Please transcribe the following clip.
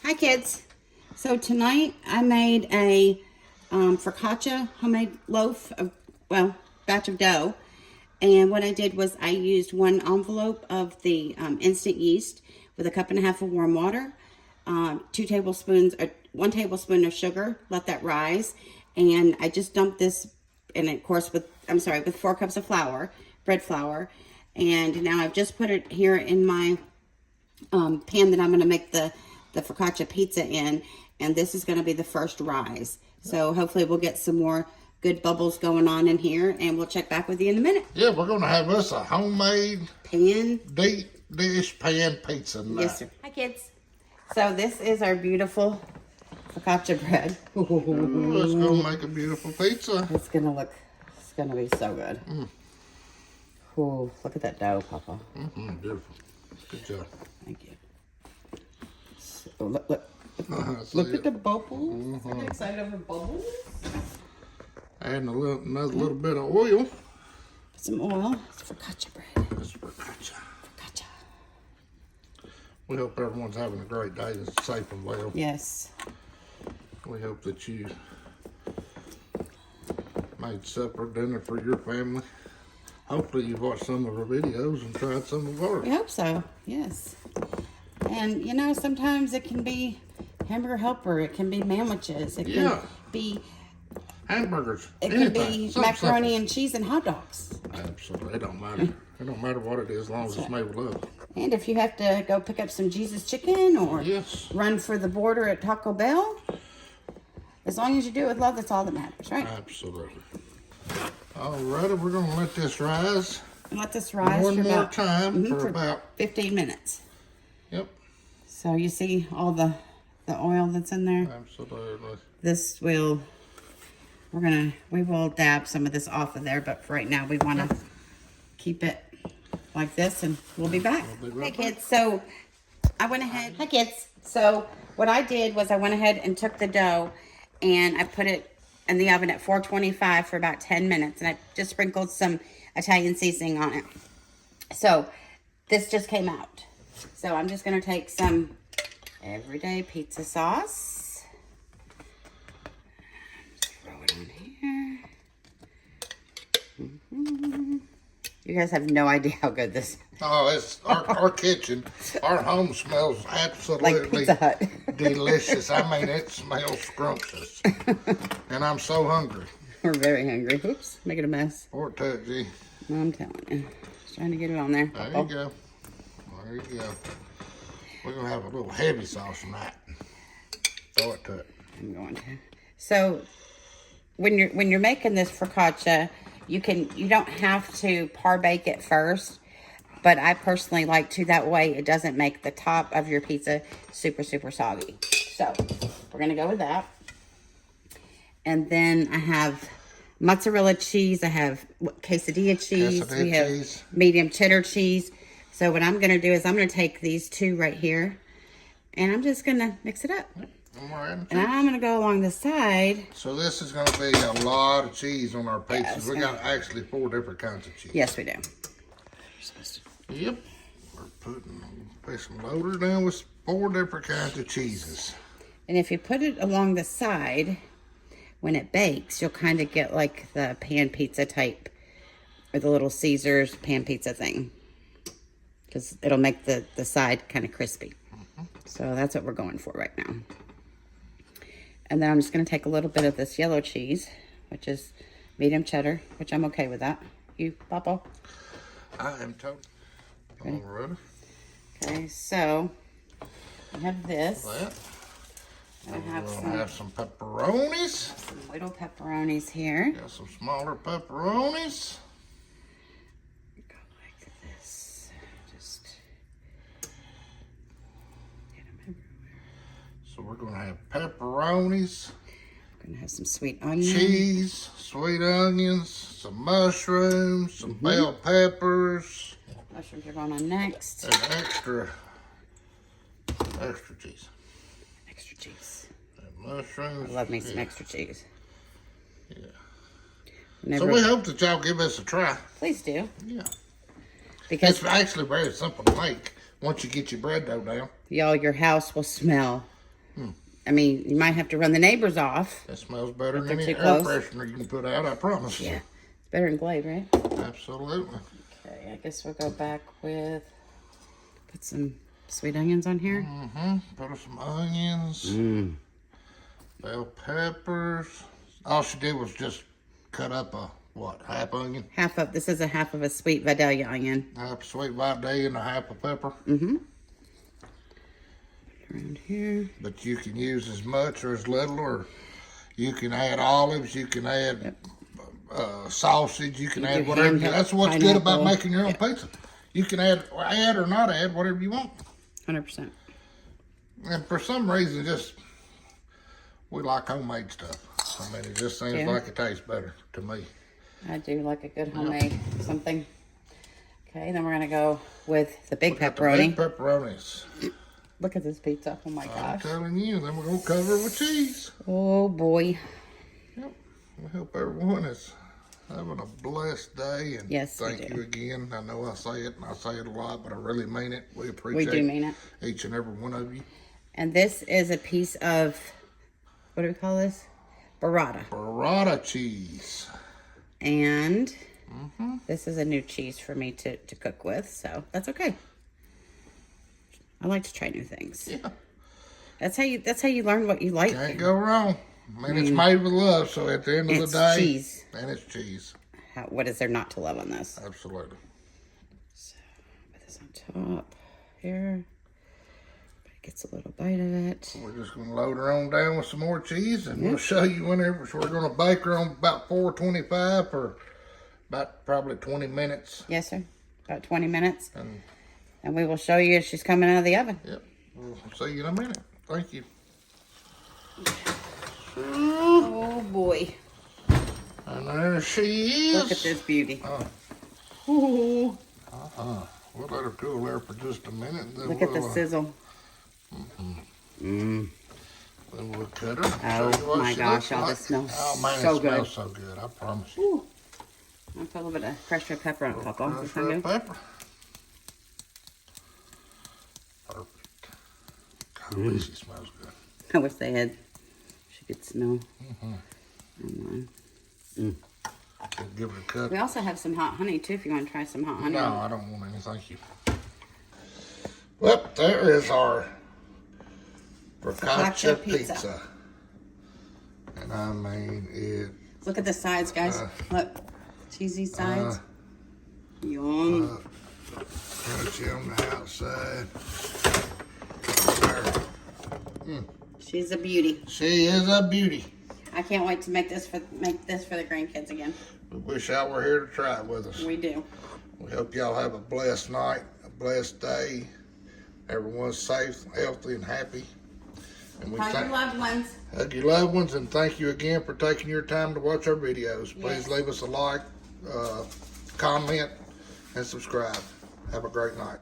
Hi kids. So tonight I made a focaccia homemade loaf of, batch of dough. And what I did was I used 1 envelope of the instant yeast with 1.5 cups of warm water, 2 tablespoons, 1 tablespoon of sugar, let that rise. And I just dumped this, and of course with 4 cups of flour, bread flour. And now I've just put it here in my pan that I'm going to make the focaccia pizza in, and this is going to be the first rise. So hopefully we'll get some more good bubbles going on in here, and we'll check back with you in a minute. Yeah, we're going to have us a homemade pan pizza tonight. Yes, sir. Hi, kids. So this is our beautiful focaccia bread. Ooh, it's going to make a beautiful pizza. It's going to be so good. Ooh, look at that dough, Papa. Beautiful. Good job. Thank you. So, look at the bubbles. I'm excited over bubbles. Adding another little bit of oil. Some oil. It's focaccia bread. It's focaccia. Focaccia. We hope everyone's having a great day. It's safe and well. Yes. We hope that you made supper, dinner for your family. Hopefully you've watched some of our videos and tried some of ours. We hope so, yes. And, you know, sometimes it can be hamburger helper. It can be sandwiches. It can be hamburgers. It can be macaroni and cheese and hot dogs. Absolutely. It don't matter. It don't matter what it is as long as it's made with love. And if you have to go pick up some Jesus chicken or run for the border at Taco Bell, as long as you do it with love, that's all that matters, right? Absolutely. Alrighty, we're going to let this rise. Let this rise one more time for about 15 minutes. Yep. So you see all the oil that's in there? Absolutely. This will, we will dab some of this off of there, but for right now we want to keep it like this, and we'll be back. Hey kids, so I went ahead. Hi kids. So what I did was I went ahead and took the dough and I put it in the oven at 425 for about 10 minutes, and I just sprinkled some Italian seasoning on it. So this just came out. So I'm just going to take some everyday pizza sauce. Just throw it on here. You guys have no idea how good this is. Oh, it's our kitchen. Our home smells absolutely like Pizza Hut. delicious. I mean, it smells scrumptious. And I'm so hungry. We're very hungry. Oops, making a mess. Poor Tuggy. I'm telling you. Just trying to get it on there. There you go. There you go. We're going to have a little heavy sauce tonight. Throw it to it. I'm going to. So, when you're making this focaccia, you don't have to par-bake it first, but I personally like to. That way it doesn't make the top of your pizza super, super soggy. So, we're going to go with that. And then I have mozzarella cheese. I have quesadilla cheese. We have medium cheddar cheese. So what I'm going to do is I'm going to take these two right here, and I'm just going to mix it up. And I'm going to go along the side. So this is going to be a lot of cheese on our pizzas. We got actually 4 different kinds of cheese. Yes, we do. Yep. We're putting loaded down with 4 different kinds of cheeses. And if you put it along the side, when it bakes, you'll kind of get like the pan pizza type, or the little Caesar's pan pizza thing. Because it'll make the side kind of crispy. So that's what we're going for right now. And then I'm just going to take a little bit of this yellow cheese, which is medium cheddar, which I'm okay with that. You, Papa? I am totally. All ready? Okay, so I have this. I have some pepperonis. Some little pepperonis here. Got some smaller pepperonis. Go like this. Just get them everywhere. So we're going to have pepperonis. We're going to have some sweet onions. Cheese, sweet onions, some mushrooms, some bell peppers. Mushrooms are going on next. And extra cheese. Extra cheese. And mushrooms. I love me some extra cheese. Yeah. So we hope that y'all give us a try. Please do. Yeah. Because it's actually very simple to make once you get your bread dough down. Y'all, your house will smell Hmm. I mean, you might have to run the neighbors off. That smells better If than they're any too air close. freshener you can put out, I promise you. Yeah, it's better than Glade, right? Absolutely. Okay, I guess we'll go back with, put some sweet onions on here. Mm-hmm. Put some onions. Mm. Bell peppers. All she did was just cut up a, what, half onion? This is a half of a sweet Vidalia onion. Half a sweet Vidalia and a half a pepper. Mm-hmm. Around here. But you can use as much or as little, or you can add olives, you can add sausage, you can add whatever. That's what's good about making your own pizza. You can add or not add whatever you want. 100%. And for some reason, we like homemade stuff. I mean, it just seems like it tastes better to me. I do like a good homemade something. Okay, then we're gonna go with the big pepperoni. The big pepperonis. Look at this pizza. Oh my I'm gosh. telling you, then we're gonna cover it with cheese. Oh boy. Yep. We hope everyone is having a blessed day, and yes, thank you again. I know I say it and I say it a lot, but I really mean it. We appreciate we do mean it. Each and every one of you. And this is a piece of, what do we call this? Burrata. Burrata cheese. And this is a new cheese for me to cook with, so that's okay. I like to try new things. Yeah. That's how you learn what you like. Can't go wrong. I mean, it's made with love, so at the end of the day, cheese. And it's cheese. What is there not to love on this? Absolutely. So, put this on top here. Gets a little bite of it. We're just going to load her on down with some more cheese, and we'll show you whenever. So we're going to bake her on about 425 for about probably 20 minutes. Yes, sir. About 20 minutes. And we will show you as she's coming out of the oven. Yep. We'll see you in a minute. Thank you. Oh, boy. And there she is. Look at this beauty. We'll let her cool there for just a minute. Then Look at the sizzle. Then we'll cut her. Oh my gosh, all this smells so good. so It good. smells so good, I promise you. Ooh. I'll put a little bit of crushed red pepper on top. Crushed red pepper. Perfect. God, she smells good. I wish she could smell. Give her a cut. We also have some hot honey too if you want to try some hot honey. No, I don't want any, thank you. Well, there is our Focaccia pizza. And I mean it. Look at the sides, guys. Look, cheesy sides. Yum. Crunchy on the outside. She's a beauty. She is a beauty. I can't wait to make this for the grandkids again. We wish y'all were here to try it with us. We do. We hope y'all have a blessed night, a blessed day. Everyone's safe, healthy, and happy. And we Hug your loved ones. Hug your loved ones, and thank you again for taking your time to watch our videos. Please leave us a like, comment, and subscribe. Have a great night.